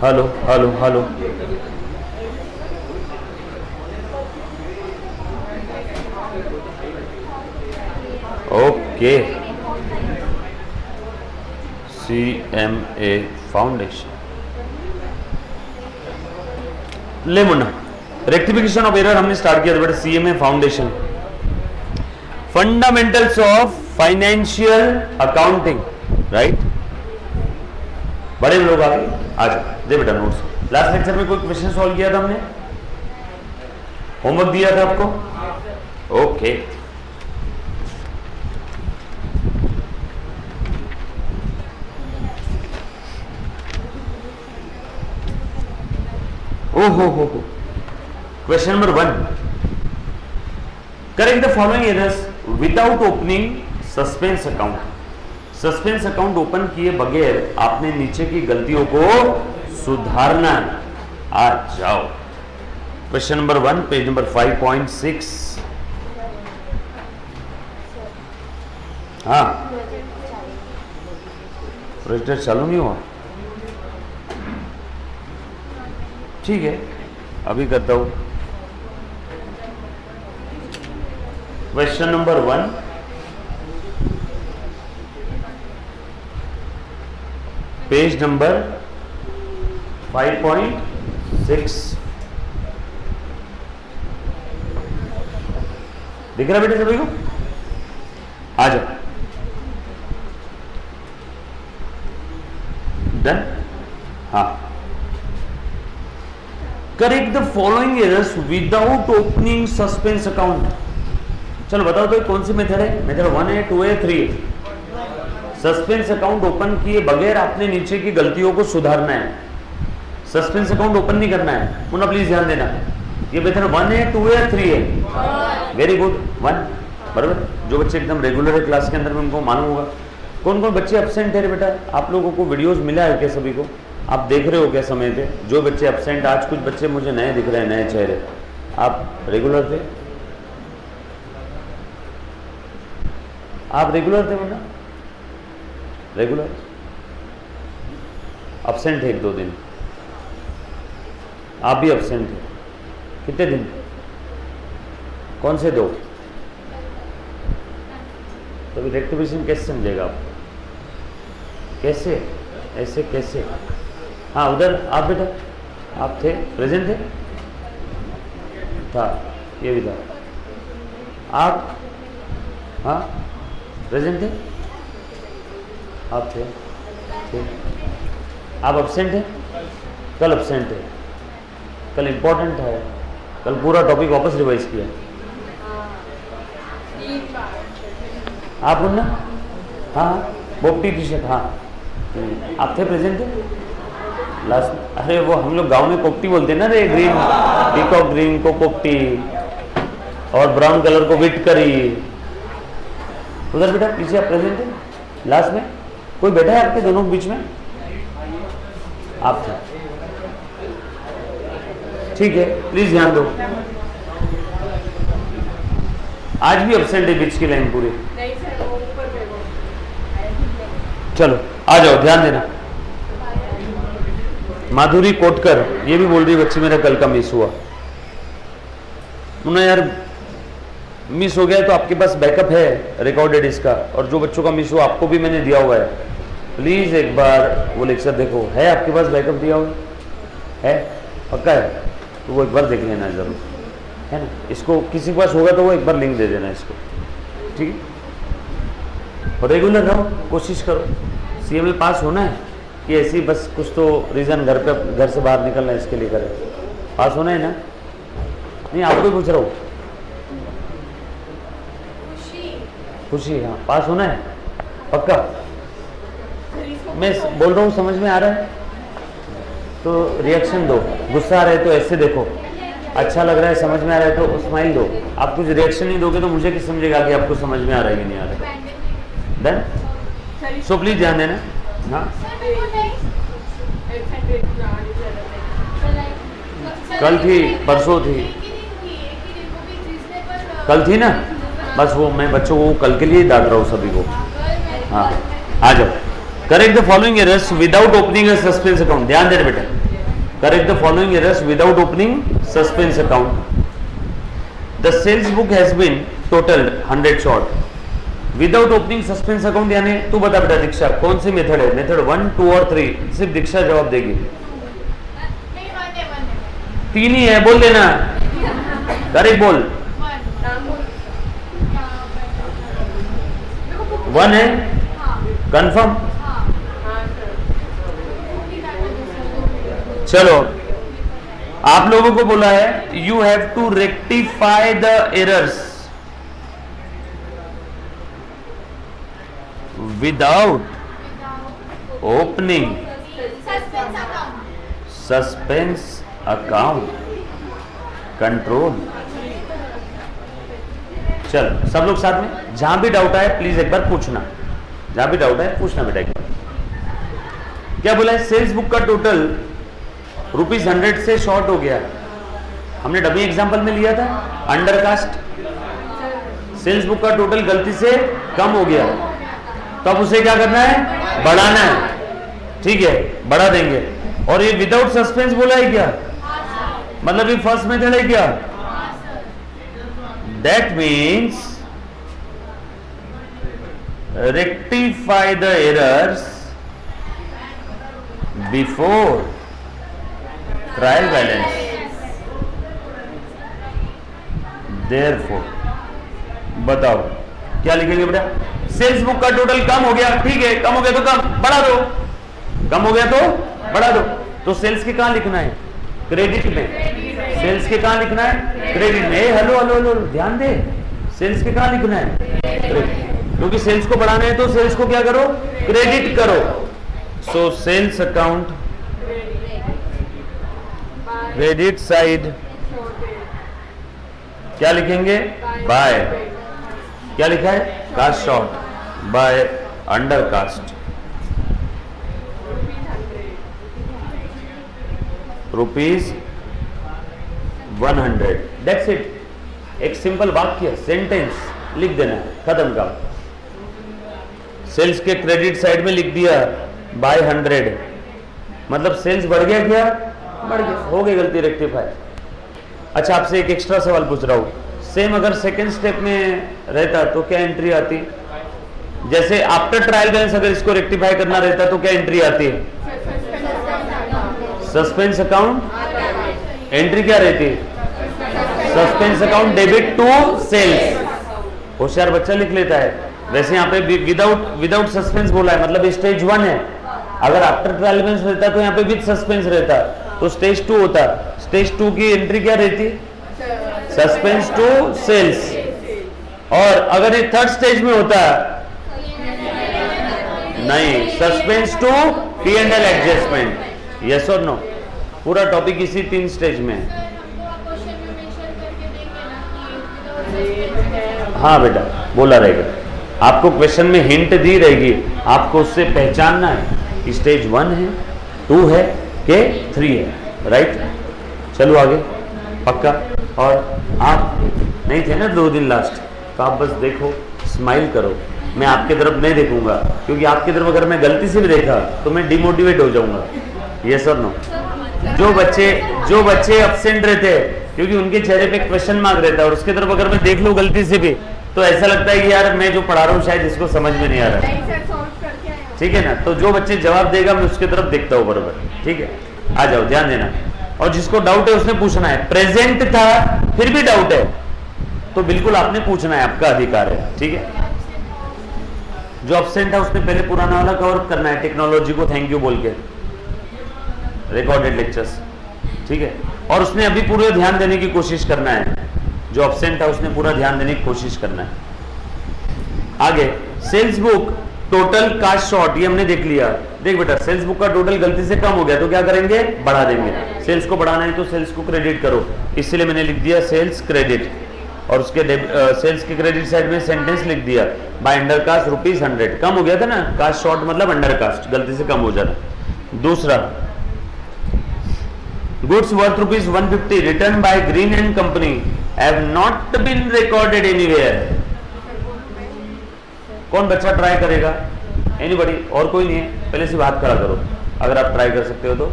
Hello hello hello. Okay, CMA foundation. ले Munna, rectification of error हमने start किया था बेटा। CMA foundation, fundamentals of financial accounting, right. बड़े लोग आ गए, आ जाओ, दे बेटा नोट्स। लास्ट लेक्चर में कोई क्वेश्चन सॉल्व किया था हमने, होमवर्क दिया था आपको? ओके, हो question number 1, correct the following errors without opening suspense account. Suspense account open किए बगैर आपने नीचे की गलतियों को सुधारना है। आ जाओ, क्वेश्चन नंबर 1, पेज नंबर 5.6। हाँ, प्रोजेक्टर चालू नहीं हुआ, ठीक है, अभी करता हूं। Question number 1, page number 5.6। दिख रहा बेटे सभी को? आ जाओ, डन। हाँ, correct the following errors without opening suspense account. चलो बताओ तो कौन सी मेथड है? मेथड 1 है, 2 है, 3 है। सस्पेंस अकाउंट ओपन किए बगैर आपने नीचे की गलतियों को सुधारना है। सस्पेंस अकाउंट ओपन नहीं करना है। मुन्ना प्लीज ध्यान देना, ये मेथड 1 है, 2 है, 3 है। वेरी गुड, 1 बराबर। जो बच्चे एकदम रेगुलर है क्लास के अंदर में उनको मालूम होगा। कौन कौन बच्चे एब्सेंट है बेटा? आप लोगों को वीडियोस मिला है क्या सभी को? आप देख रहे हो क्या समय पे? जो बच्चे एब्सेंट, आज कुछ बच्चे मुझे नए दिख रहे हैं, नए चेहरे। आप रेगुलर थे? आप रेगुलर थे मुन्ना? रेगुलर? एब्सेंट है 1-2 दिन? आप भी एब्सेंट थे? कितने दिन? कौन से 2? तो रेक्टिफिकेशन कैसे समझेगा आप? कैसे? ऐसे कैसे? हाँ, उधर आप बेटा, आप थे, प्रेजेंट थे? था, ये भी था। आप? हाँ, प्रेजेंट थे? आप थे? आप एब्सेंट हैं? कल एब्सेंट है, कल इम्पोर्टेंट है, कल पूरा टॉपिक वापस रिवाइज किया। आप बोलना? हाँ, पोपटी टी शर्ट, हाँ। आप थे, प्रेजेंट थे लास्ट? अरे वो हम लोग गांव में पोपटी बोलते हैं ना रे, ग्रीन, पीकॉक ग्रीन को पोपटी और ब्राउन कलर को विट करी। उधर बेटा पीछे आप प्रेजेंट थे लास्ट में? कोई बैठा है आपके दोनों के बीच में? आप थे, ठीक है, प्लीज ध्यान दो। आज भी एब्सेंट है बीच की लाइन पूरी। चलो आ जाओ, ध्यान देना। माधुरी कोटकर ये भी बोल रही बच्ची मेरा कल का मिस हुआ। उन्हें यार मिस हो गया है तो आपके पास बैकअप है रिकॉर्डेड इसका, और जो बच्चों का मिस हुआ आपको भी मैंने दिया हुआ है। प्लीज एक बार वो लेक्चर देखो, है आपके पास बैकअप दिया हुआ है? पक्का है? तो वो एक बार देख लेना जरूर, है ना। इसको किसी के पास होगा तो वो एक बार लिंक दे देना इसको, ठीक है। और रेगुलर रहो, कोशिश करो। CMA पास होना है कि ऐसी बस कुछ तो रीज़न घर से बाहर निकलना है इसके लिए करें? पास होना है ना? नहीं, आपको ही पूछ रहा हूँ। खुशी, हाँ, पास होना है पक्का? मैं बोल रहा हूँ, समझ में आ रहा है तो रिएक्शन दो। गुस्सा आ रहा है तो ऐसे देखो, अच्छा लग रहा है, समझ में आ रहा है तो स्माइल दो। आप कुछ रिएक्शन नहीं दोगे तो मुझे किस समझेगा कि आपको समझ में आ रहा है कि नहीं आ रहा है? डन? सो प्लीज ध्यान देना। हाँ, कल थी, परसों थी, कल थी ना? बस वो मैं बच्चों को कल के लिए डांट रहा हूँ सभी को। हाँ, आ जाओ। Correct the following errors without opening a suspense account. ध्यान दे बेटा, Correct the following errors without opening suspense account. The sales book has been totaled 100 short. Without opening suspense account यानी तू बता बेटा दीक्षा कौन सी मेथड है? मेथड 1, 2 और 3? सिर्फ दीक्षा जवाब देगी। 3 ही है, बोल देना। करेक्ट बोल। 1 है, कंफर्म? चलो, आप लोगों को बोला है you have to rectify the errors without opening suspense account control. चल सब लोग साथ में, जहां भी डाउट आए प्लीज एक बार पूछना, जहां भी डाउट आए पूछना बेटा एक बार। क्या बोला है? सेल्स बुक का टोटल ₹100 से शॉर्ट हो गया। हमने डमी एग्जांपल में लिया था अंडरकास्ट। सेल्स बुक का टोटल गलती से कम हो गया, तो अब उसे क्या करना है? बढ़ाना है। ठीक है, बढ़ा देंगे। और ये विदाउट सस्पेंस बोला है क्या? मतलब ये फर्स्ट मेथड है क्या? That means rectify the errors before trial balance. Therefore बताओ क्या लिखेंगे बेटा? सेल्स बुक का टोटल कम हो गया, ठीक है, कम हो गया तो कम बढ़ा दो, कम हो गया तो बढ़ा दो। तो सेल्स के कहां लिखना है? क्रेडिट में। सेल्स के कहां लिखना है? क्रेडिट में। हेलो हेलो हेलो, ध्यान दे, सेल्स के कहां लिखना है? क्रेडिट। क्योंकि सेल्स को बढ़ाना है तो सेल्स को क्या करो? क्रेडिट करो। So sales account credit side क्या लिखेंगे? बाय, क्या लिखा है? Cost short by under cost ₹100। That's it. एक सिंपल वाक्य, सेंटेंस लिख देना है, खत्म काम। सेल्स के क्रेडिट साइड में लिख दिया बाय 100, मतलब सेल्स बढ़ गया क्या? बढ़ गया, हो गई गलती रेक्टिफाई। अच्छा, आपसे एक एक्स्ट्रा सवाल पूछ रहा हूं, सेम अगर सेकंड स्टेप में रहता तो क्या एंट्री आती? जैसे आफ्टर ट्रायल बैलेंस अगर इसको रेक्टिफाई करना रहता तो क्या एंट्री आती है? Suspense account. एंट्री क्या रहती? Suspense account debit to sales. होशियार बच्चा लिख लेता है। वैसे यहाँ पे विदाउट सस्पेंस बोला है, मतलब स्टेज 1 है। अगर आफ्टर ट्रायल बैलेंस रहता तो यहाँ पे विद सस्पेंस रहता तो स्टेज 2 होता। स्टेज 2 की एंट्री क्या रहती? Suspense to sales. और अगर ये थर्ड स्टेज में होता, नहीं, suspense to P&L adjustment. Yes और नो? पूरा टॉपिक इसी 3 स्टेज में है। हाँ बेटा, बोला रहेगा, आपको क्वेश्चन में हिंट दी रहेगी, आपको उससे पहचानना है स्टेज 1 है, 2 है के 3 है। राइट, चलो आगे, पक्का। और आप नहीं थे ना 2 दिन लास्ट, तो आप बस देखो, स्माइल करो। मैं आपके तरफ नहीं देखूंगा, क्योंकि आपकी तरफ अगर मैं गलती से भी देखा तो मैं डिमोटिवेट हो जाऊंगा। यस और नो? जो बच्चे एब्सेंट रहते हैं, क्योंकि उनके चेहरे पे क्वेश्चन मार्क रहता है, और उसके तरफ अगर मैं देख लूं गलती से भी, तो ऐसा लगता है कि यार मैं जो पढ़ा रहा हूँ शायद इसको समझ में नहीं आ रहा है। ठीक है ना? तो जो बच्चे जवाब देगा मैं उसके तरफ देखता हूँ बराबर। ठीक है, आ जाओ, ध्यान देना। और जिसको डाउट है उसने पूछना है। प्रेजेंट था फिर भी डाउट है तो बिल्कुल आपने पूछना है, आपका अधिकार है। ठीक है, जो एब्सेंट है उसने पहले पुराना वाला कवर करना है, टेक्नोलॉजी को थैंक यू बोल के, रिकॉर्डेड लेक्चर्स। ठीक है, और उसने अभी पूरे ध्यान देने की कोशिश करना है। जो एब्सेंट है उसने पूरा ध्यान देने की कोशिश करना है। आगे, sales book total cost short, ये हमने देख लिया। देख बेटा, सेल्स बुक का टोटल गलती से कम हो गया तो क्या करेंगे? बढ़ा देंगे। सेल्स को बढ़ाना है तो सेल्स को क्रेडिट करो, इसलिए मैंने लिख दिया सेल्स क्रेडिट, और उसके सेल्स के क्रेडिट साइड में सेंटेंस लिख दिया बाय अंडर कास्ट ₹100। कम हो गया था ना, कास्ट शॉर्ट मतलब अंडर कास्ट, गलती से कम हो जाता। दूसरा, goods worth ₹150 return by Green and company have not been recorded anywhere. कौन बच्चा ट्राई करेगा? एनीबॉडी? और कोई नहीं है? पहले से बात करा करो, अगर आप ट्राई कर सकते हो तो।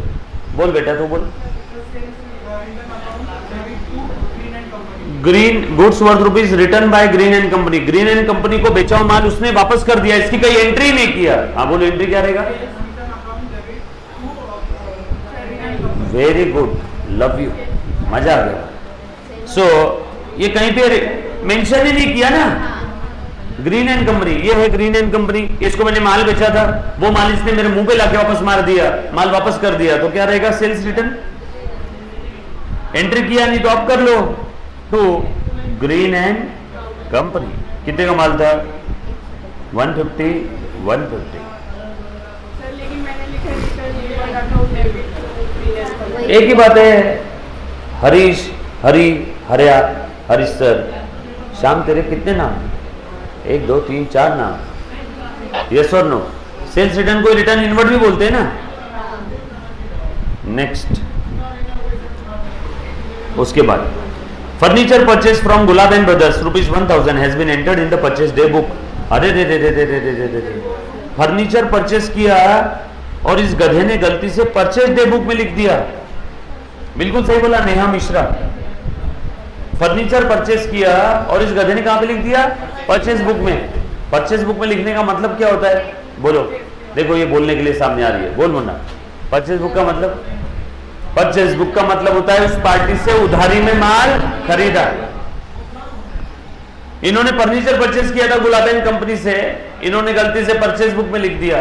बोल बेटा तू बोल। Green goods worth rupees return by Green and company, green and company को बेचा हुआ माल उसने वापस कर दिया, इसकी कोई एंट्री नहीं किया। हाँ बोलो एंट्री क्या रहेगा? वेरी गुड, लव यू, मजा आ गया। सो ये कहीं पे मेंशन ही नहीं किया ना, ग्रीन एंड कंपनी, ये है ग्रीन एंड कंपनी, इसको मैंने माल बेचा था, वो माल इसने मेरे मुंह पे लाके वापस मार दिया, माल वापस कर दिया, तो क्या रहेगा? Sales return. एंट्री किया नहीं तो आप कर लो। टू ग्रीन एंड कंपनी, कितने का माल था? 150, 150। एक ही बात है, हरीश, हरी, हरिया, हरीश सर, शाम तेरे कितने नाम? 1 2 3 4 नाम। यस और नो? सेल्स रिटर्न को रिटर्न इनवर्ड भी बोलते हैं ना। नेक्स्ट, उसके बाद furniture purchase from Gulab and brothers ₹1000 has been entered in the purchase day book. अरे दे दे दे दे दे दे दे दे, फर्नीचर परचेज किया और इस गधे ने गलती से परचेज डे बुक में लिख दिया। बिल्कुल सही बोला नेहा मिश्रा, फर्नीचर परचेज किया और इस गधे ने कहां पे लिख दिया? परचेज बुक में। परचेज बुक में लिखने का मतलब क्या होता है? बोलो, देखो ये बोलने के लिए सामने आ रही है, बोल मुन्ना। परचेज बुक का मतलब, परचेज बुक का मतलब होता है उस पार्टी से उधारी में माल खरीदा। इन्होंने फर्नीचर परचेज किया था गुलाब एंड कंपनी से, इन्होंने गलती से परचेज बुक में लिख दिया,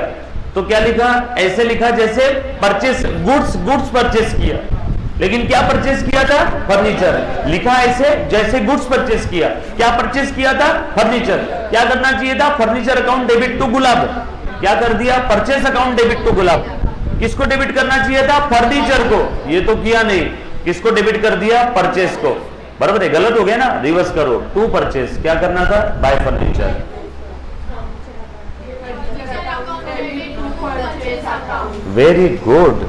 तो क्या लिखा? ऐसे लिखा जैसे परचेज गुड्स परचेज किया, लेकिन क्या परचेज किया था? फर्नीचर। लिखा ऐसे जैसे गुड्स परचेज किया, क्या परचेज किया था? फर्नीचर। क्या करना चाहिए था? फर्नीचर अकाउंट डेबिट टू गुलाब। क्या कर दिया? परचेज अकाउंट डेबिट टू गुलाब। किसको डेबिट करना चाहिए था? फर्नीचर को। ये तो किया नहीं, किसको डेबिट कर दिया? परचेज को। बराबर है? गलत हो गया ना, रिवर्स करो। टू परचेज, क्या करना था? Bye furniture. Very good.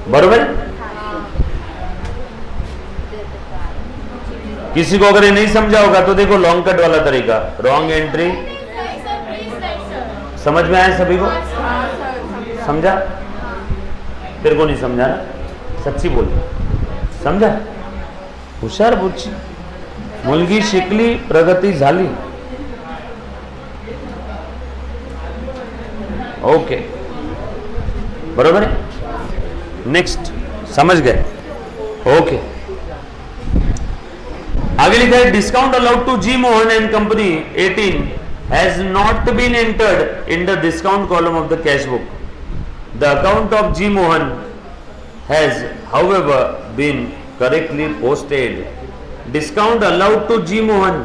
बरोबर। किसी को अगर ये नहीं समझा होगा तो देखो लॉन्ग कट वाला तरीका, रॉन्ग एंट्री। समझ में आया सभी को? समझा? तेरे को नहीं समझा ना? सच्ची बोल, समझा? हुशार बुच्ची, मुलगी शिकली, प्रगती झाली। ओके, बरोबर है? नेक्स्ट, समझ गए? ओके। आगे लिखा है discount allowed to G Mohan and company 18 has not been entered in the discount column of the cash book. The account of G Mohan has however been correctly posted. Discount allowed to G Mohan,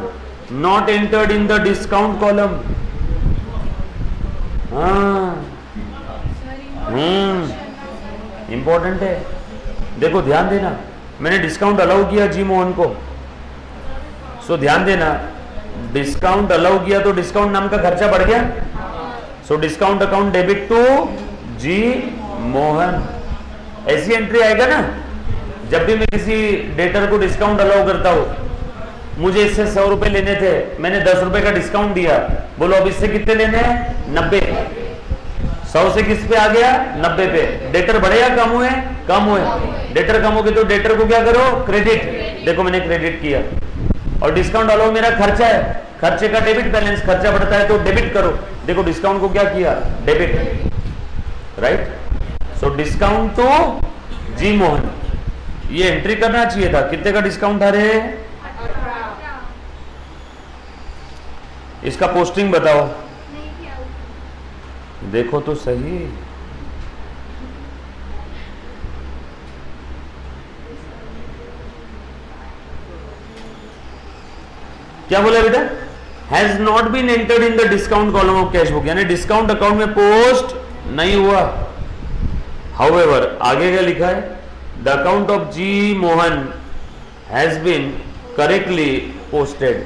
not entered in the discount column. Important है, देखो ध्यान देना। मैंने discount allow किया जी मोहन को, सो ध्यान देना, discount allow किया तो डिस्काउंट नाम का खर्चा बढ़ गया। So discount account debit to G Mohan. ऐसी एंट्री आएगा ना, जब भी मैं किसी डेटर को डिस्काउंट अलाउ करता हूं, मुझे इससे 100 रुपए लेने थे, मैंने 10 रुपए का डिस्काउंट दिया, बोलो अब इससे कितने लेने हैं? 90। 100 से किस पे आ गया? 90 पे। डेटर बढ़े या कम हुए? कम हुए। डेटर कम हो गए तो डेटर को क्या करो? क्रेडिट। देखो मैंने क्रेडिट किया। और डिस्काउंट अलाउ मेरा खर्चा है, खर्चे का डेबिट बैलेंस, खर्चा बढ़ता है तो डेबिट करो। देखो डिस्काउंट को क्या किया? Debit. Right? So discount to G Mohan, ये एंट्री करना चाहिए था। कितने का डिस्काउंट आ रहे हैं? इसका पोस्टिंग बताओ, देखो तो सही। क्या बोला बेटा? Has not been entered in the discount column of cash book, यानी डिस्काउंट अकाउंट में पोस्ट नहीं हुआ। हाउएवर, आगे क्या लिखा है? The account of G Mohan has been correctly posted.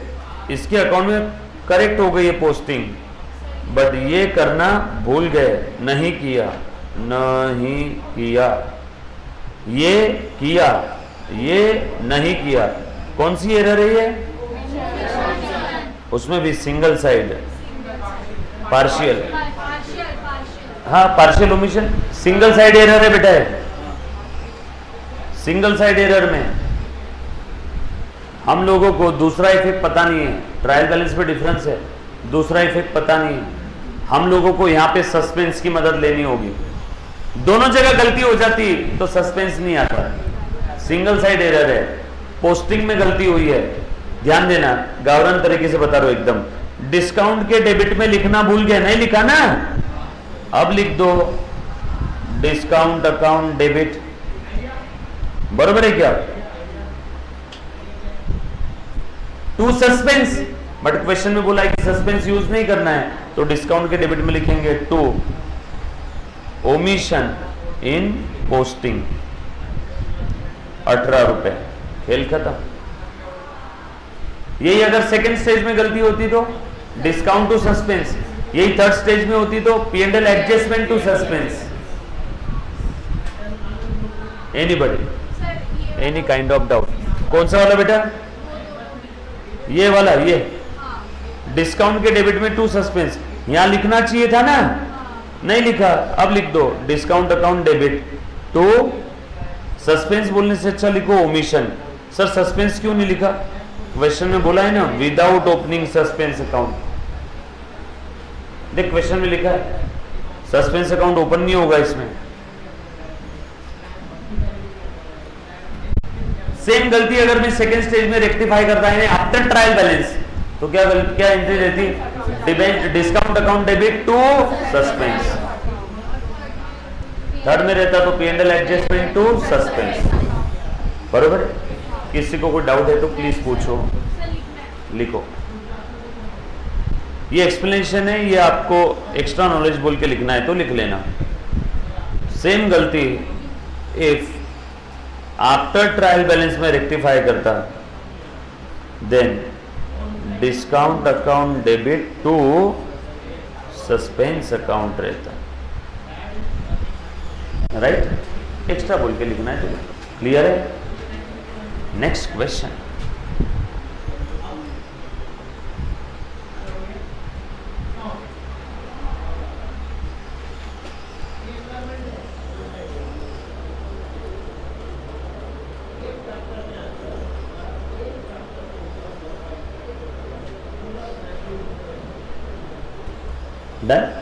इसके अकाउंट में करेक्ट हो गई है पोस्टिंग, बट ये करना भूल गए, नहीं किया, नहीं किया, ये किया, ये नहीं किया। कौन सी एरर है ये? उसमें भी सिंगल साइड। पार्शियल, हाँ partial omission. Single side error है बेटा, है सिंगल साइड एरर में हम लोगों को दूसरा इफेक्ट पता नहीं है, ट्रायल बैलेंस पे डिफरेंस है, दूसरा इफेक्ट पता नहीं है, हम लोगों को यहाँ पे सस्पेंस की मदद लेनी होगी। दोनों जगह गलती हो जाती तो सस्पेंस नहीं आता। सिंगल साइड एरर है, पोस्टिंग में गलती हुई है, ध्यान देना, गावरन तरीके से बता रहा हूं एकदम। डिस्काउंट के डेबिट में लिखना भूल गए, नहीं लिखा ना, अब लिख दो डिस्काउंट अकाउंट डेबिट, बरोबर है क्या? टू सस्पेंस, बट क्वेश्चन में बोला है कि सस्पेंस यूज नहीं करना है, तो डिस्काउंट के डेबिट में लिखेंगे टू ओमिशन इन पोस्टिंग 18 रुपए, खेल खत्म। यही अगर सेकंड स्टेज में गलती होती तो डिस्काउंट टू सस्पेंस, यही थर्ड स्टेज में होती तो P&L adjustment to suspense. Anybody, any kind of doubt? कौन सा वाला बेटा? ये वाला, ये डिस्काउंट के डेबिट में टू सस्पेंस, यहां लिखना चाहिए था ना, नहीं लिखा, अब लिख दो discount account debit to suspense. बोलने से अच्छा लिखो ओमिशन। सर सस्पेंस क्यों नहीं लिखा? क्वेश्चन में बोला है ना विदाउट ओपनिंग सस्पेंस अकाउंट। देख क्वेश्चन में लिखा है सस्पेंस अकाउंट ओपन नहीं होगा इसमें। सेम गलती अगर मैं सेकंड स्टेज में रेक्टिफाई करता है आफ्टर ट्रायल बैलेंस, तो क्या एंट्री रहती? Discount account debit to suspense. Third में रहता तो P&L एडजस्टमेंट टू सस्पेंस, बरोबर? किसी को कोई डाउट है तो प्लीज पूछो, लिखो। ये एक्सप्लेनेशन है, ये आपको एक्स्ट्रा नॉलेज बोल के लिखना है तो लिख लेना। सेम गलती इफ आफ्टर ट्रायल बैलेंस में रेक्टिफाई करता, then discount account debit to suspense account रहता, राइट? एक्स्ट्रा बोल के लिखना है तो क्लियर है? Next question. Done?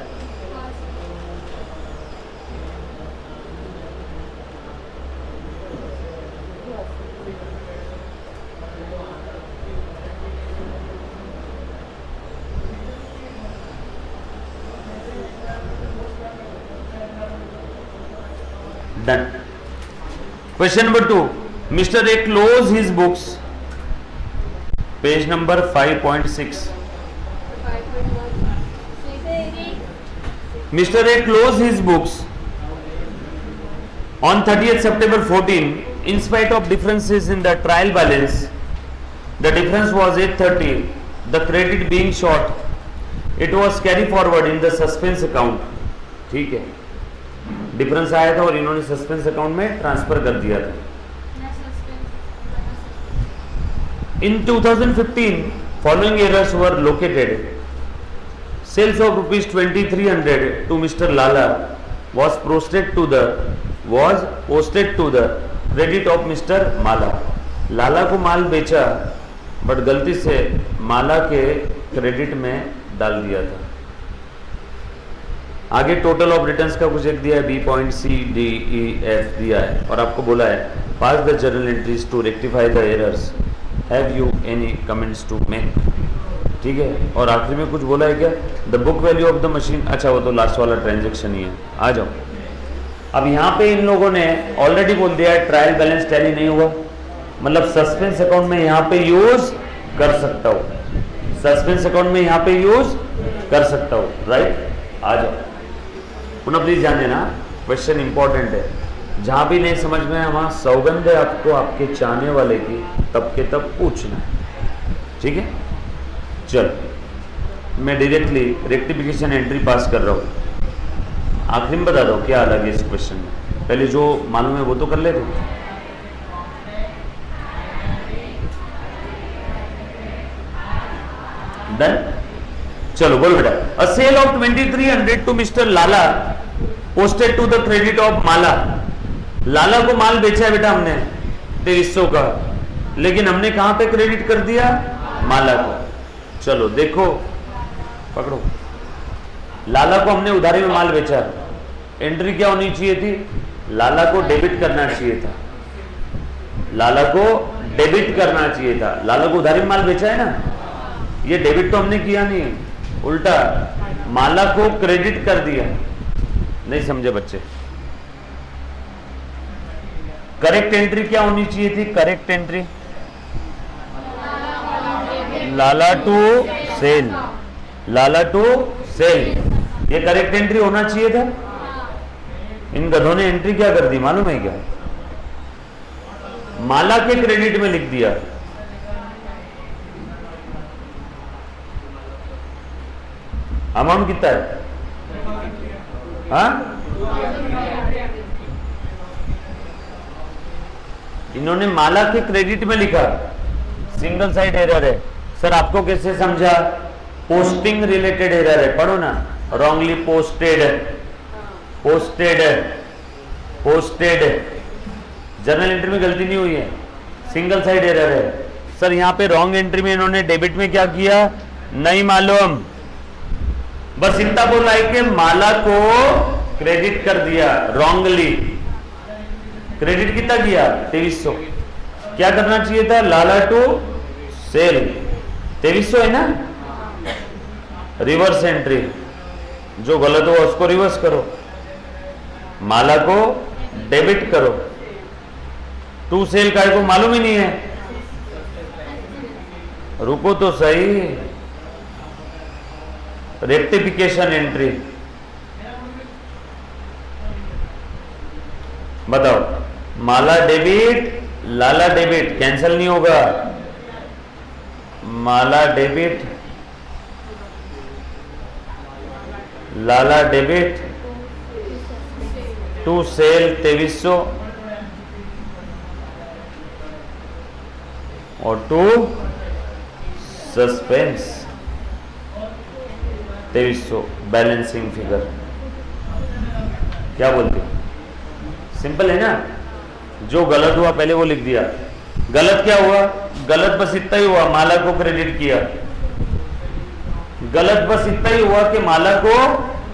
Done. Question number 2. Mr. A close his books. Page number 5.6. Mr. A close his books on 30th September 14. In spite of differences in the trial balance, the difference was 830. The credit being short, it was carried forward in the suspense account. ठीक है, difference आया था और इन्होंने suspense account में transfer कर दिया था। In 2015 following errors were located. Sales of ₹2300 to mister Lala was posted to the credit of mister Mala. Lala को माल बेचा बट गलती से माला के क्रेडिट में डाल दिया था। आगे टोटल ऑफ रिटर्न्स का कुछ एक दिया है, B.C.D.E.F दिया है और आपको बोला है pass the journal entries to rectify the errors, have you any comments to make? ठीक है, और आखिरी में कुछ बोला है क्या? The book value of the machine. अच्छा वो तो लास्ट वाला ट्रांजेक्शन ही है। आ जाओ, अब यहाँ पे इन लोगों ने ऑलरेडी बोल दिया है ट्रायल बैलेंस टैली नहीं हुआ, मतलब सस्पेंस अकाउंट में यहाँ पे यूज कर सकता हूँ, सस्पेंस अकाउंट में यहाँ पे यूज कर सकता हूँ, राइट? आ जाओ, पुनः प्लीज ध्यान देना, क्वेश्चन इंपॉर्टेंट है, जहां भी नहीं समझ में वहां सौगंध है आपको आपके चाहने वाले की तब के तब पूछना है, ठीक है? चल मैं डायरेक्टली रेक्टिफिकेशन एंट्री पास कर रहा हूं। आखिरी में बता दो क्या अलग है इस क्वेश्चन में, पहले जो मालूम है वो तो कर लेते। डन? चलो बोलो बेटा, a sale of 2300 to mister Lala posted to the credit of Mala. Lala को माल बेचा है बेटा हमने 2300 का, लेकिन हमने कहां पे क्रेडिट कर दिया? माला को। चलो देखो, पकड़ो, लाला को हमने उधारी में माल बेचा, एंट्री क्या होनी चाहिए थी? लाला को डेबिट करना चाहिए था, लाला को डेबिट करना चाहिए था। लाला को उधारी में माल बेचा है ना, ये डेबिट तो हमने किया नहीं, उल्टा माला को क्रेडिट कर दिया। नहीं समझे बच्चे? करेक्ट एंट्री क्या होनी चाहिए थी? Correct entry Lala to sale, Lala to sale, ये करेक्ट एंट्री होना चाहिए था। इन गधों ने एंट्री क्या कर दी मालूम है क्या? माला के क्रेडिट में लिख दिया। अमाउंट कितना है? हाँ, इन्होंने माला के क्रेडिट में लिखा, सिंगल साइड एरर है। सर आपको कैसे समझा? पोस्टिंग रिलेटेड एरर है, पढ़ो ना। Wrongly posted, posted, posted, journal entry में गलती नहीं हुई है, सिंगल साइड एरर है। सर यहाँ पे रॉन्ग एंट्री में इन्होंने डेबिट में क्या किया? नहीं मालूम, बस इतना बोला है कि माला को क्रेडिट कर दिया रॉन्गली। क्रेडिट कितना किया? 2300। क्या करना चाहिए था? लाला टू सेल, 2300 है ना। रिवर्स एंट्री, जो गलत हो उसको रिवर्स करो, माला को डेबिट करो। टू सेल का को मालूम ही नहीं है, रुको तो सही। रेक्टिफिकेशन एंट्री बताओ, Mala debit, Lala debit, cancel नहीं होगा। Mala debit, Lala debit, to sale 2300 और टू सस्पेंस 2300 बैलेंसिंग फिगर। क्या बोलते? सिंपल है ना। जो गलत हुआ पहले वो लिख दिया। गलत क्या हुआ? गलत बस इतना ही हुआ, माला को क्रेडिट किया। गलत बस इतना ही हुआ कि माला को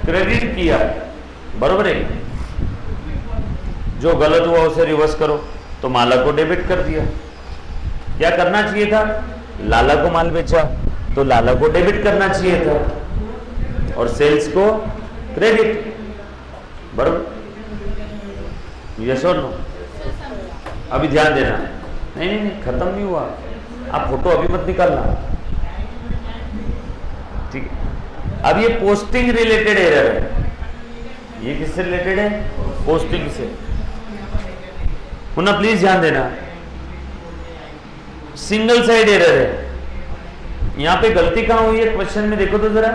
क्रेडिट किया, बरोबर है। जो गलत हुआ उसे रिवर्स करो, तो माला को डेबिट कर दिया। क्या करना चाहिए था? लाला को माल बेचा तो लाला को डेबिट करना चाहिए था, और सेल्स को क्रेडिट, बरोबर। यस और नो? अभी ध्यान देना। नहीं नहीं नहीं, खत्म नहीं हुआ, आप फोटो अभी मत निकालना, ठीक है। अब ये पोस्टिंग रिलेटेड एरर है। ये किससे रिलेटेड है? पोस्टिंग से। पुनः प्लीज ध्यान देना, सिंगल साइड एरर है। यहां पे गलती कहां हुई है क्वेश्चन में? देखो तो जरा,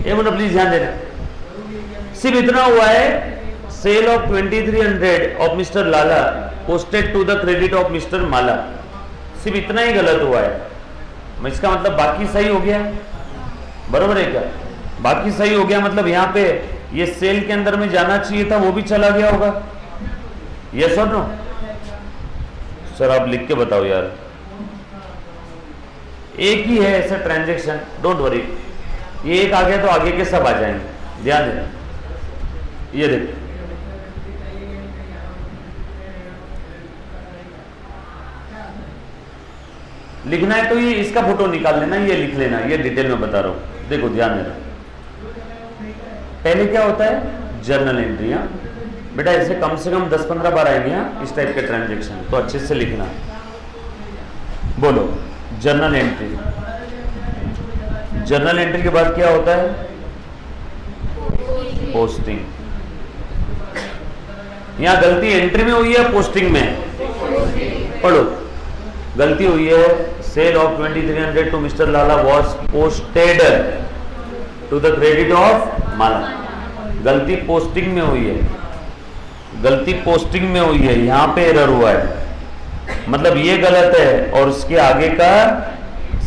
ये पुनः प्लीज ध्यान देना। सिर्फ इतना हुआ है, sale of 2300 of mister Lala posted to the credit of mister Mala, सिर्फ इतना ही गलत हुआ है। इसका मतलब बाकी सही हो गया, बरोबर है क्या? बाकी सही हो गया मतलब यहां पे ये सेल के अंदर में जाना चाहिए था, वो भी चला गया होगा। यस और नो? सर आप लिख के बताओ यार। एक ही है ऐसा ट्रांजैक्शन, डोंट वरी। ये एक आ गया तो आगे के सब आ जाएंगे, ध्यान देना। ये देखो, लिखना है तो ये इसका फोटो निकाल लेना, ये लिख लेना, ये डिटेल में बता रहा हूं। देखो ध्यान देना, पहले क्या होता है? जर्नल एंट्रियां। बेटा ऐसे कम से कम 10-15 बार आएंगे इस टाइप के ट्रांजैक्शन, तो अच्छे से लिखना। बोलो, जर्नल एंट्री। जर्नल एंट्री के बाद क्या होता है? पोस्टिंग। यहां गलती एंट्री में हुई है पोस्टिंग में? पढ़ो, गलती हुई है। Sale of 2300 to mister Lala was posted to the credit of Mala. गलती पोस्टिंग में हुई है, गलती पोस्टिंग में हुई है, यहां पे एरर हुआ है। मतलब ये गलत है और उसके आगे का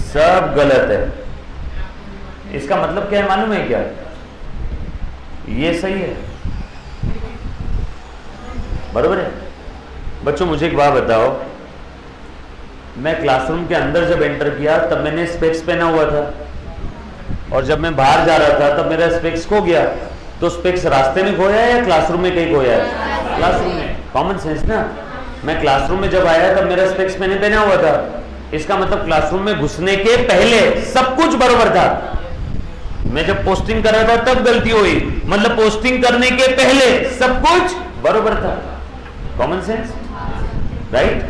सब गलत है। इसका मतलब क्या है मालूम है क्या? ये सही है, बरोबर है। बच्चों मुझे एक बात बताओ, मैं क्लासरूम के अंदर जब एंटर किया तब मैंने स्पेक्स पहना हुआ था, और जब मैं बाहर जा रहा था तब मेरा स्पेक्स खो गया। तो स्पेक्स रास्ते में खोया है या क्लासरूम में कहीं खोया है? क्लासरूम में। कॉमन सेंस ना। मैं क्लासरूम में जब आया तब मेरा स्पेक्स मैंने पहना हुआ था, इसका मतलब क्लासरूम में घुसने के पहले सब कुछ बरोबर था। मैं जब पोस्टिंग कर रहा था तब गलती हुई, मतलब पोस्टिंग करने के पहले सब कुछ बरोबर था। Common sense, right?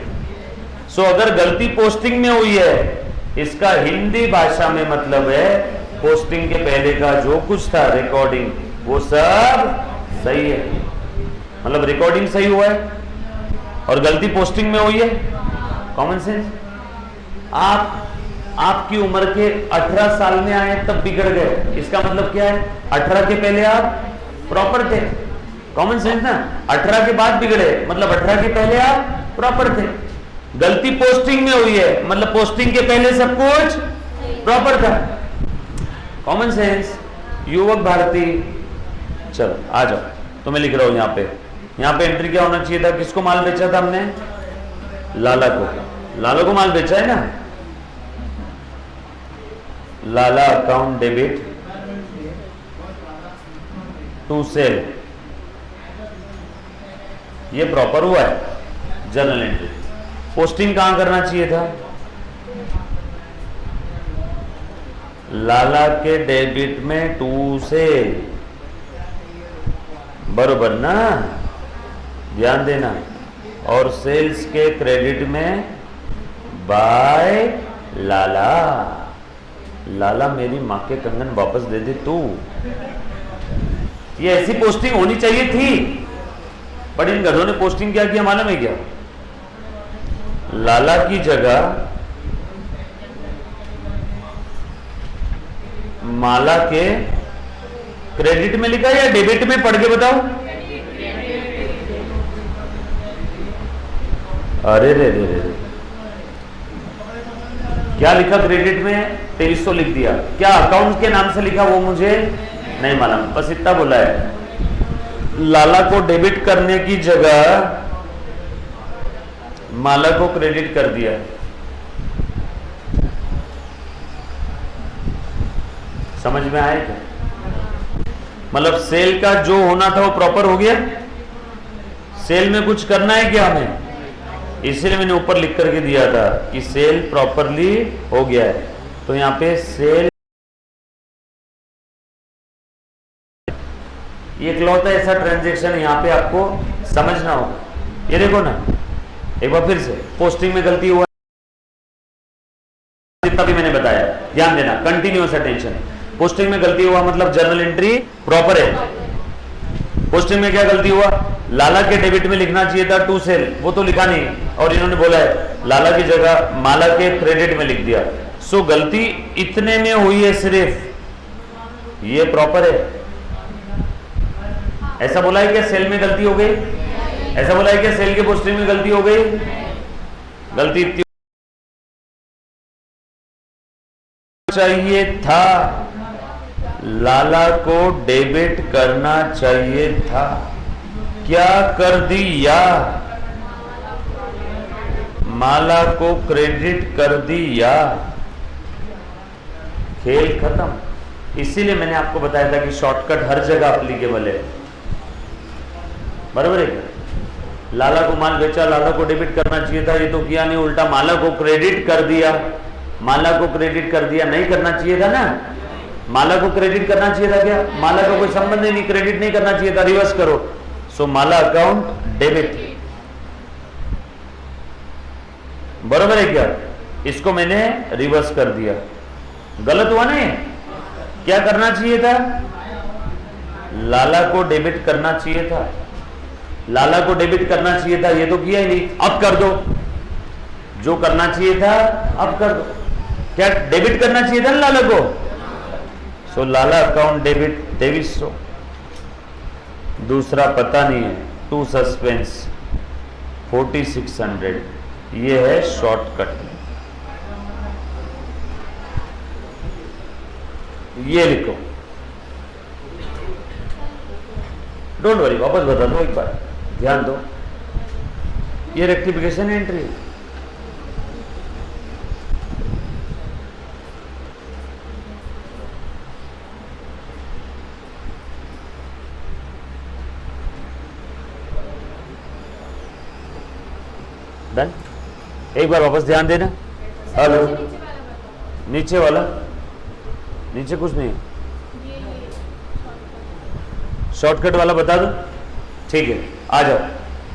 सो अगर गलती पोस्टिंग में हुई है, इसका हिंदी भाषा में मतलब है पोस्टिंग के पहले का जो कुछ था रिकॉर्डिंग, वो सब सही है, मतलब रिकॉर्डिंग सही हुआ है और गलती पोस्टिंग में हुई है। Common sense. आपकी उम्र के 18 साल में आए तब बिगड़ गए, इसका मतलब क्या है? 18 के पहले आप प्रॉपर थे। कॉमन सेंस ना। 18 के बाद बिगड़े, मतलब 18 के पहले आप प्रॉपर थे। गलती पोस्टिंग में हुई है, मतलब पोस्टिंग के पहले सब कुछ प्रॉपर था। Common sense. युवक भारती, चलो आ जाओ, तो मैं लिख रहा हूं यहां पे एंट्री क्या होना चाहिए था? किसको माल बेचा था हमने? लाला को माल बेचा है ना। लाला अकाउंट डेबिट टू सेल, ये प्रॉपर हुआ है जर्नल एंट्री। पोस्टिंग कहां करना चाहिए था? लाला के डेबिट में टू सेल, बरोबर ना, ध्यान देना। और सेल्स के क्रेडिट में बाय लाला। लाला मेरी मां के कंगन वापस दे दे तू। ये ऐसी पोस्टिंग होनी चाहिए थी, पर इन गधों ने पोस्टिंग क्या किया मालूम है क्या? लाला की जगह माला के क्रेडिट में लिखा या डेबिट में? पढ़ के बताओ। अरे रे रे रे, क्या लिखा क्रेडिट में? 2300 लिख दिया। क्या अकाउंट के नाम से लिखा वो मुझे नहीं मालूम, बस इतना बोला है। लाला को डेबिट करने की जगह माला को क्रेडिट कर दिया। समझ में आया क्या? मतलब सेल का जो होना था वो प्रॉपर हो गया। सेल में कुछ करना है क्या हमें? इसलिए मैंने ऊपर लिख करके दिया था कि सेल प्रॉपरली हो गया है। तो यहां पे सेल ये इकलौता ऐसा ट्रांजैक्शन यहां पे आपको समझना होगा। ये देखो ना, एक बार फिर से पोस्टिंग में गलती हुआ, जितना भी मैंने बताया ध्यान देना, कंटिन्यूअस अटेंशन। पोस्टिंग में गलती हुआ मतलब जर्नल एंट्री प्रॉपर है। पोस्टिंग में क्या गलती हुआ? लाला के डेबिट में लिखना चाहिए था टू सेल, वो तो लिखा नहीं, और इन्होंने बोला है लाला की जगह माला के क्रेडिट में लिख दिया। सो गलती इतने में हुई है सिर्फ, ये प्रॉपर है। ऐसा बोला है क्या सेल में गलती हो गई? ऐसा बोला है क्या सेल के पोस्टिंग में गलती हो गई? गलती इतनी चाहिए था, लाला को डेबिट करना चाहिए था, क्या कर दिया? माला को क्रेडिट कर दिया, खेल खत्म। इसीलिए मैंने आपको बताया था कि शॉर्टकट हर जगह एप्लीकेबल है, बराबर है? लाला को माल बेचा, लाला को डेबिट करना चाहिए था, ये तो किया नहीं, उल्टा माला को क्रेडिट कर दिया। माला को क्रेडिट कर दिया, नहीं करना चाहिए था ना। माला को क्रेडिट करना चाहिए था क्या? माला का कोई संबंध नहीं, क्रेडिट नहीं करना चाहिए था, रिवर्स करो। सो माला अकाउंट डेबिट, बरोबर है क्या? इसको मैंने रिवर्स कर दिया, गलत हुआ नहीं? क्या करना चाहिए था? लाला को डेबिट करना चाहिए था, लाला को डेबिट करना चाहिए था, ये तो किया ही नहीं, अब कर दो। जो करना चाहिए था अब कर दो। क्या डेबिट करना चाहिए था ना लाला को? सो लाला अकाउंट डेबिट 2300, दूसरा पता नहीं है, टू सस्पेंस 4600, ये है शॉर्टकट। ये लिखो, डोंट वरी, वापस बता दो एक बार, ध्यान दो, ये रेक्टिफिकेशन एंट्री है। डन। एक बार वापस ध्यान देना। हेलो, नीचे वाला, नीचे कुछ नहीं, शॉर्टकट वाला बता दो, ठीक है, आ जाओ।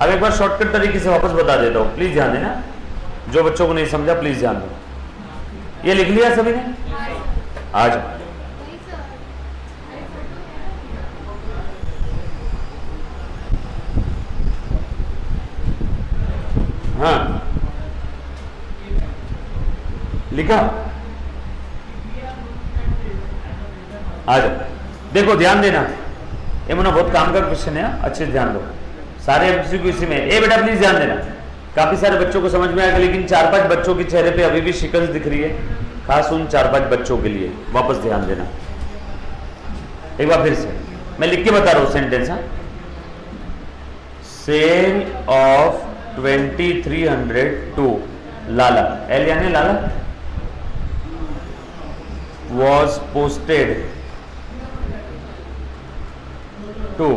अब एक बार शॉर्टकट तरीके से वापस बता देता हूं, प्लीज ध्यान देना, जो बच्चों को नहीं समझा प्लीज ध्यान दो। ये लिख लिया सभी ने? आ जाओ। हाँ, लिखा? आ जाओ। देखो ध्यान देना, ये मुन्ना बहुत काम का क्वेश्चन है, अच्छे से ध्यान दो, सारे एमसीक्यू इसी में। ए बेटा प्लीज ध्यान देना, काफी सारे बच्चों को समझ में आएगा, लेकिन 4-5 बच्चों के चेहरे पे अभी भी शिकन दिख रही है, खास उन 4-5 बच्चों के लिए वापस ध्यान देना। एक बार फिर से मैं लिख के बता रहा हूं सेंटेंस। हाँ, sale of 2300 to Lala, L यानी Lala, was posted to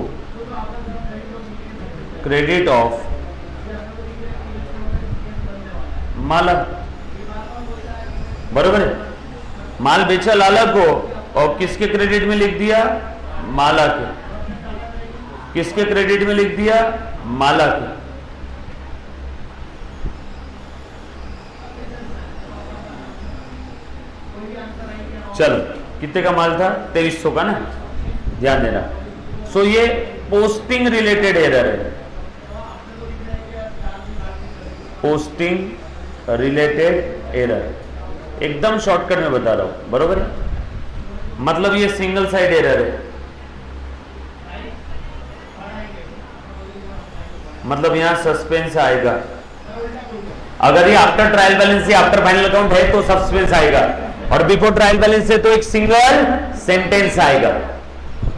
credit of माला, बरोबर है? माल बेचा लाला को और किसके क्रेडिट में लिख दिया? माला के। किसके क्रेडिट में लिख दिया? माला के। चलो, कितने का माल था? 2300 का ना, ध्यान देना। सो ये पोस्टिंग रिलेटेड एरर है, पोस्टिंग रिलेटेड एरर, एकदम शॉर्टकट में बता रहा हूं, बरोबर है? मतलब ये सिंगल साइड एरर है, मतलब यहां सस्पेंस आएगा। अगर ये आफ्टर ट्रायल बैलेंस या आफ्टर फाइनल अकाउंट है तो सस्पेंस आएगा, और बिफोर ट्रायल बैलेंस से तो एक सिंगल सेंटेंस आएगा,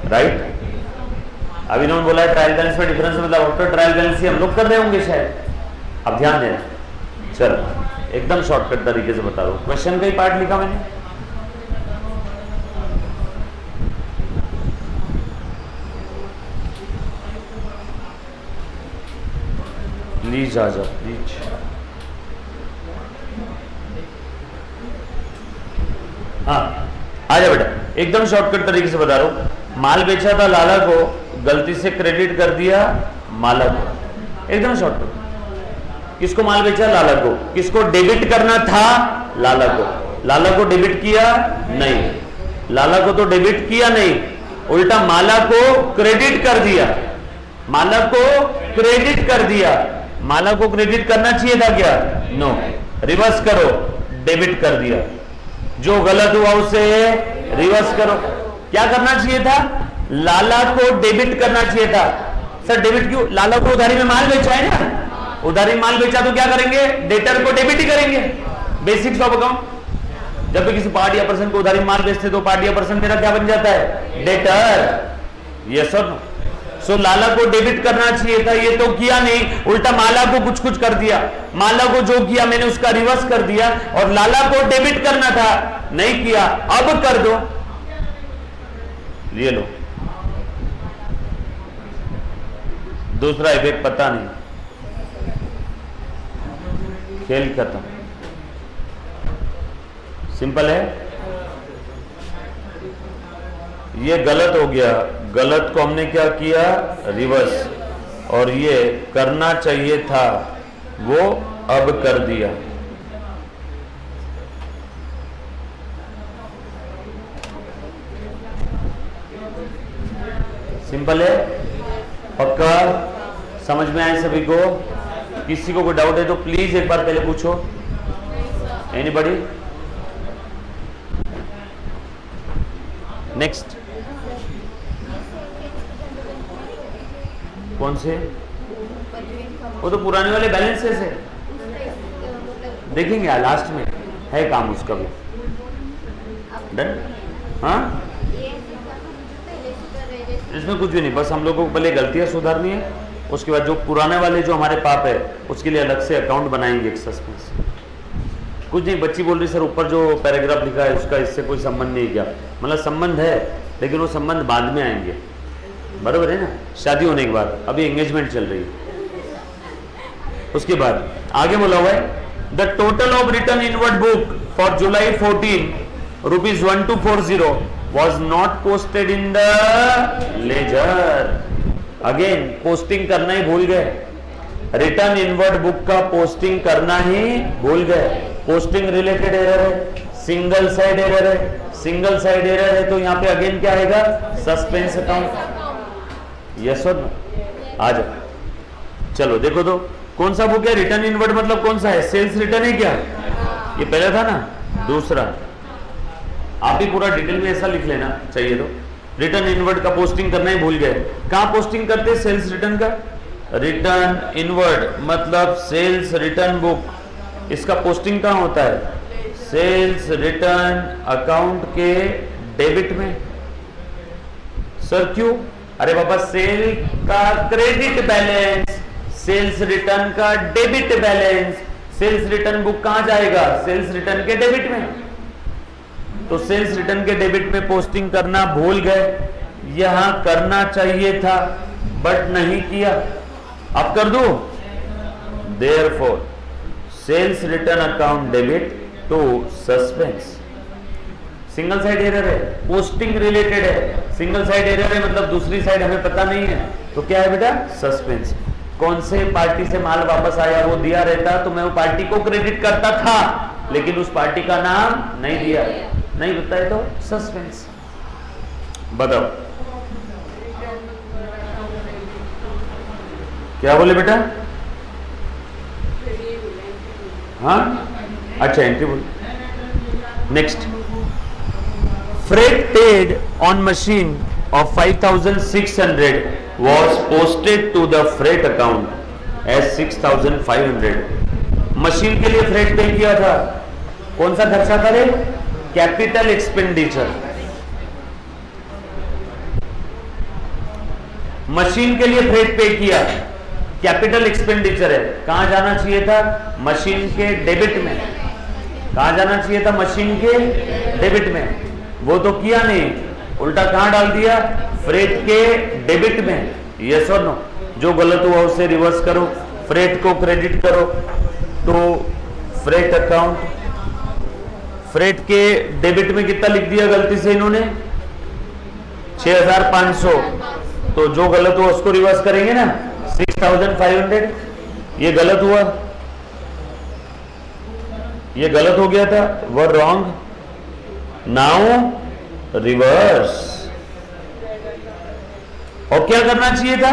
राइट? अभी इन्होंने बोला है ट्रायल बैलेंस में डिफरेंस, मतलब आफ्टर ट्रायल बैलेंस ही हम लोग कर रहे होंगे शायद। अब ध्यान देना, चलो एकदम शॉर्टकट तरीके से बता दो। क्वेश्चन का ही पार्ट लिखा मैंने, प्लीज आ जाओ प्लीज। हाँ, आ जा बेटा, एकदम शॉर्टकट तरीके से बता रहा हूं। माल बेचा था लाला को, गलती से क्रेडिट कर दिया माला को, एकदम शॉर्टकट। किसको माल बेचा? लाला को। किसको डेबिट करना था? लाला को। लाला को डेबिट किया नहीं, लाला को तो डेबिट किया नहीं, उल्टा माला को क्रेडिट कर दिया, माला को क्रेडिट कर दिया। माला को क्रेडिट करना चाहिए था क्या? नो, रिवर्स करो, डेबिट कर दिया। जो गलत हुआ उसे रिवर्स करो। क्या करना चाहिए था? लाला को डेबिट करना चाहिए था। सर डेबिट क्यों? लाला को उधारी में माल बेचा है ना, उधारी माल बेचा तो क्या करेंगे? डेटर को डेबिट ही करेंगे, बेसिक्स ऑफ अकाउंट। जब भी किसी पार्टी या पर्सन को उधारी माल बेचते तो पार्टी या पर्सन मेरा क्या बन जाता है? डेटर। यस और नो? सो लाला को डेबिट करना चाहिए था, ये तो किया नहीं, उल्टा माला को कुछ कुछ कर दिया। माला को जो किया मैंने उसका रिवर्स कर दिया, और लाला को डेबिट करना था, नहीं किया, अब कर दो। ये लो, दूसरा इफेक्ट पता नहीं, खेल खत्म। सिंपल है। ये गलत हो गया, गलत को हमने क्या किया? रिवर्स, और ये करना चाहिए था वो अब कर दिया। सिंपल है, पक्का समझ में आए सभी को? किसी को कोई डाउट है तो प्लीज एक बार पहले पूछो। एनीबॉडी? नेक्स्ट, कौन से? वो तो पुराने वाले बैलेंसेस है, देखेंगे लास्ट में, है काम उसका भी। डन? हाँ, इसमें कुछ भी नहीं, बस हम लोगों को पहले गलतियां सुधारनी है, उसके बाद जो पुराने वाले जो हमारे पाप है उसके लिए अलग से अकाउंट बनाएंगे एक सस्पेंस। कुछ नहीं, बच्ची बोल रही सर ऊपर जो पैराग्राफ लिखा है उसका इससे कोई संबंध नहीं है क्या? मतलब संबंध है, लेकिन वो संबंध बाद में आएंगे, बराबर है ना, शादी होने के बाद। अभी एंगेजमेंट चल रही है। उसके बाद आगे बोला हुआ है the total of return inward book for July 14 rupees 1240 was not posted in the ledger. Again posting करना ही भूल गए, रिटर्न इनवर्ड बुक का पोस्टिंग करना ही भूल गए। पोस्टिंग रिलेटेड एरर है, सिंगल साइड एरर है, सिंगल साइड एरर है तो यहाँ पे अगेन क्या आएगा? Suspense account. यस और नो? आ जाओ, चलो देखो तो कौन सा बुक है? रिटर्न इनवर्ड मतलब कौन सा है? सेल्स रिटर्न है क्या? ये पहला था ना, दूसरा। आप भी पूरा डिटेल में ऐसा लिख लेना चाहिए तो। रिटर्न इनवर्ड का पोस्टिंग करना ही भूल गए। कहां पोस्टिंग करते? सेल्स रिटर्न का। रिटर्न इनवर्ड मतलब सेल्स रिटर्न बुक, इसका पोस्टिंग कहां होता है? सेल्स रिटर्न अकाउंट के डेबिट में। सर क्यों? अरे बाबा, सेल का क्रेडिट बैलेंस, सेल्स रिटर्न का debit balance. Sales return book कहां जाएगा? सेल्स रिटर्न के डेबिट में। तो सेल्स रिटर्न के डेबिट में पोस्टिंग करना भूल गए। यहां करना चाहिए था बट नहीं किया, अब कर दूं? Therefore sales return account debit to suspense. Single side error है, पोस्टिंग रिलेटेड है। सिंगल साइड एरर है मतलब दूसरी साइड हमें पता नहीं है, तो क्या है बेटा? सस्पेंस। कौन से पार्टी से माल वापस आया वो दिया रहता तो मैं वो पार्टी को क्रेडिट करता था, लेकिन उस पार्टी का नाम नहीं दिया, नहीं बताए तो सस्पेंस। बताओ क्या बोले बेटा? हाँ अच्छा, एंट्री बोल। Next, freight paid on machine of 5,600 was posted to the freight account as 6,500। Machine के लिए फ्रेट पे किया था, कौन सा खर्चा करे? Capital expenditure. मशीन के लिए फ्रेट पे किया, कैपिटल एक्सपेंडिचर है। कहां जाना चाहिए था? मशीन के डेबिट में। कहां जाना चाहिए था? मशीन के डेबिट में। वो तो किया नहीं, उल्टा कहां डाल दिया? फ्रेट के डेबिट में। यस और नो? जो गलत हुआ उसे रिवर्स करो, फ्रेट को क्रेडिट करो। तो फ्रेट अकाउंट, फ्रेट के डेबिट में कितना लिख दिया गलती से इन्होंने? 6,500। तो जो गलत हुआ उसको रिवर्स करेंगे ना, 6,500। ये गलत हुआ, ये गलत हो गया था, वर रॉन्ग। Now reverse. और क्या करना चाहिए था?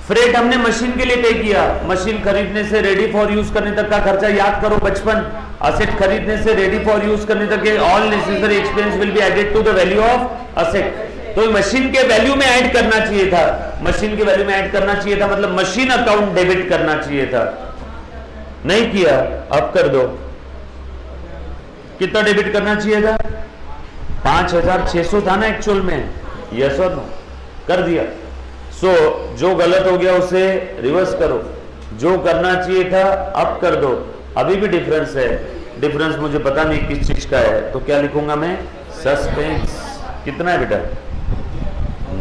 फ्रेट हमने मशीन के लिए पे किया, मशीन खरीदने से रेडी फॉर यूज करने तक का खर्चा याद करो बचपन। असेट खरीदने से रेडी फॉर यूज करने तक के all necessary expense will be added to the value of asset. तो मशीन के वैल्यू में ऐड करना चाहिए था, मशीन के वैल्यू में ऐड करना चाहिए था, मतलब मशीन अकाउंट डेबिट करना चाहिए था, नहीं किया। अब कर दो, कितना डेबिट करना चाहिए था? 5,600 था ना एक्चुअल में। यस और नो? कर दिया। सो जो गलत हो गया उसे रिवर्स करो, जो करना चाहिए था अब कर दो। अभी भी डिफरेंस है, डिफरेंस मुझे पता नहीं किस चीज का है, तो क्या लिखूंगा मैं? सस्पेंस। कितना है बेटा?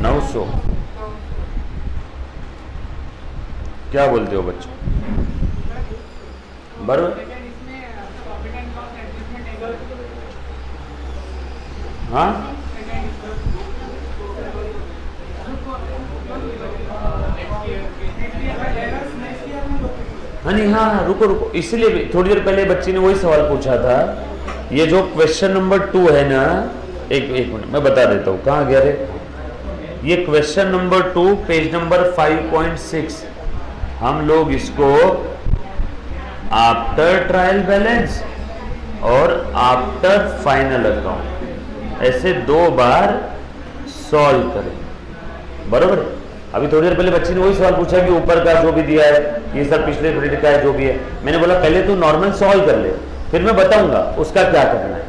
900। क्या बोलते हो बच्चों? बराबर? हाँ नहीं, हाँ रुको रुको, इसलिए भी थोड़ी देर पहले बच्ची ने वही सवाल पूछा था। ये जो क्वेश्चन नंबर 2 है ना, एक मिनट मैं बता देता हूँ, कहाँ गया रे? ये क्वेश्चन नंबर 2 पेज नंबर 5.6। हम लोग इसको आफ्टर ट्रायल बैलेंस और आफ्टर फाइनल अकाउंट ऐसे 2 बार सॉल्व करें, बरोबर? अभी थोड़ी देर पहले बच्ची ने वही सवाल पूछा कि ऊपर का जो भी दिया है ये सब पिछले पीरियड का है जो भी है। मैंने बोला पहले तू नॉर्मल सॉल्व कर ले, फिर मैं बताऊंगा उसका क्या करना है।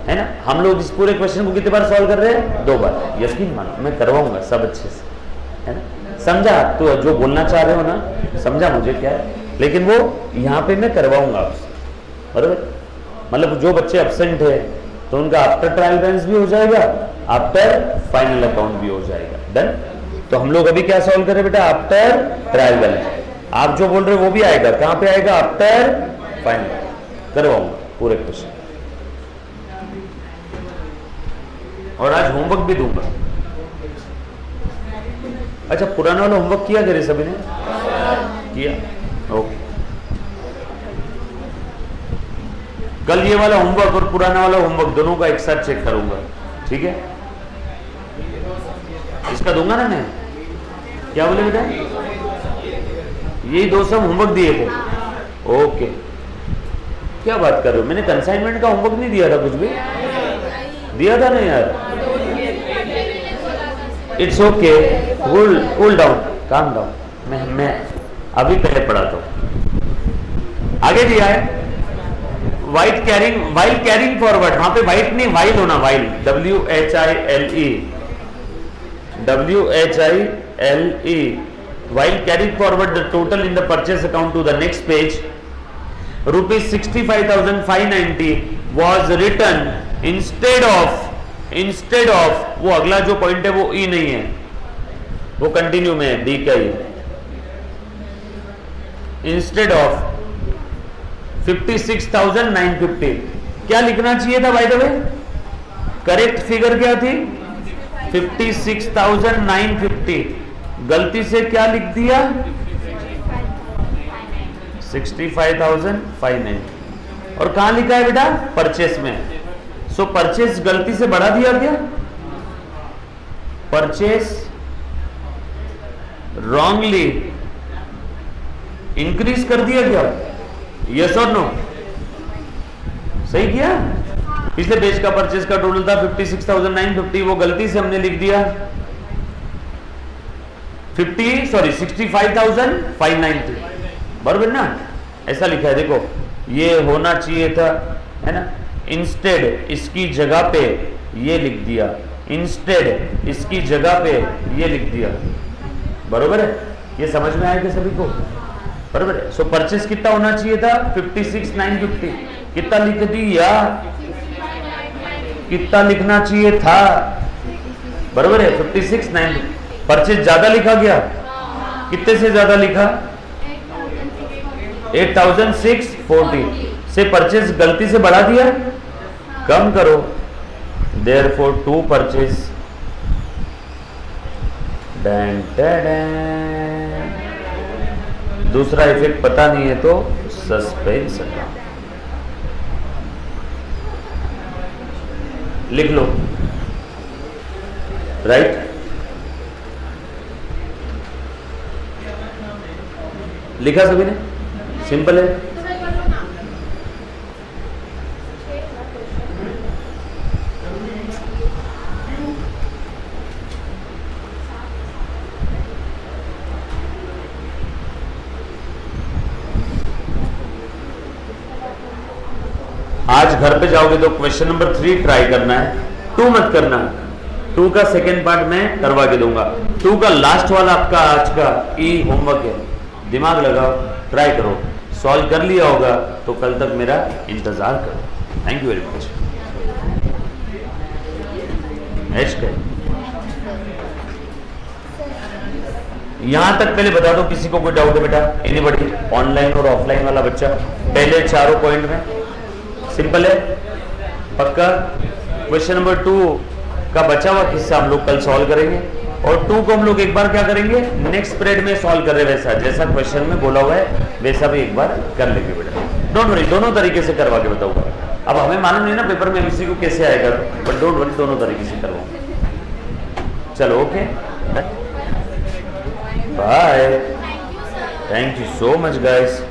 है ना। हम लोग इस पूरे क्वेश्चन को कितने बार सॉल्व कर रहे हैं? 2 बार। यकीन मानो मैं करवाऊंगा सब अच्छे से, है ना। समझा? तो जो बोलना चाह रहे हो ना, समझा मुझे क्या है, लेकिन वो यहाँ पे मैं करवाऊंगा आपसे, बराबर। मतलब जो बच्चे एब्सेंट है तो उनका आफ्टर ट्रायल बैलेंस भी हो जाएगा, आफ्टर फाइनल अकाउंट भी हो जाएगा। डन। तो हम लोग अभी क्या सॉल्व करें बेटा? After trial balance. आप जो बोल रहे हो वो भी आएगा, कहां पे आएगा? After final. करवाऊंगा पूरे क्वेश्चन, और आज होमवर्क भी दूंगा। अच्छा, पुराना वाला होमवर्क किया करे सभी ने? किया? ओके। कल ये वाला होमवर्क और पुराना वाला होमवर्क दोनों का एक साथ चेक करूंगा, ठीक है? इसका दूंगा ना मैं। क्या बोले बेटा? यही 2 सब होमवर्क दिए थे। ओके, क्या बात कर रहे हो? मैंने कंसाइनमेंट का होमवर्क नहीं दिया था, कुछ भी दिया था ना यार। It's okay, cool down, calm down. मैं अभी पहले पढ़ाता हूं। आगे दिया है वाइल कैरिंग फॉरवर्ड। वहां पे वाइट नहीं, वाइल होना, while, WHILE, while carrying forward the total in the purchase account to the next page, rupees 65,590 was written instead of वो अगला जो पॉइंट है वो ई नहीं है, वो कंटिन्यू में है, डी का ही। इंस्टेड ऑफ 56,950 क्या लिखना चाहिए था by the way? Correct figure क्या थी? 56,950। गलती से क्या लिख दिया? 65,590। और कहां लिखा है बेटा? परचेस में। सो परचेस गलती से बढ़ा दिया क्या? परचेस रॉन्गली इंक्रीज कर दिया क्या? यस और नो? सही किया? पिछले पेज का परचेस का टोटल था 56,950, वो गलती से हमने लिख दिया 65,590, बराबर ना? ऐसा लिखा है, देखो ये होना चाहिए था, है ना। इंस्टेड इसकी जगह पे ये लिख दिया, इंस्टेड इसकी जगह पे ये लिख दिया, बराबर है? ये समझ में आएगा सभी को? बराबर है। सो परचेस कितना होना चाहिए था? 56,950। कितना लिख दिया? कितना लिखना चाहिए था? बराबर है, 56,950। परचेस ज्यादा लिखा गया, कितने से ज्यादा लिखा? 8,640 से परचेस गलती से बढ़ा दिया, कम करो। देयरफॉर टू परचेस, दूसरा इफेक्ट पता नहीं है तो सस्पेंस लिख लो, राइट? लिखा सभी ने? सिंपल है। आज घर पे जाओगे तो क्वेश्चन नंबर 3 ट्राई करना है, 2 मत करना। 2 का सेकेंड पार्ट मैं करवा के दूंगा। 2 का लास्ट वाला आपका आज का ई होमवर्क है, दिमाग लगाओ, ट्राई करो। सॉल्व कर लिया होगा तो कल तक मेरा इंतजार करो। Thank you very much. यहां तक पहले बता दो, किसी को कोई डाउट है बेटा? एनीबॉडी? ऑनलाइन और ऑफलाइन वाला बच्चा पहले चारों पॉइंट में सिंपल है, पक्का? क्वेश्चन नंबर 2 का बचा हुआ किस्सा हम लोग कल सॉल्व करेंगे, और 2 को हम लोग एक बार क्या करेंगे? नेक्स्ट पीरियड में सॉल्व कर रहे, वैसा जैसा क्वेश्चन में बोला हुआ है वैसा भी एक बार कर लेंगे बेटा। डोंट वरी, दोनों तरीके से करवा के बताऊंगा। अब हमें मालूम नहीं ना पेपर में एमसीक्यू कैसे आएगा, बट डोंट वरी, दोनों तरीके से करवाऊंगा। चलो okay, bye. Thank you so much guys.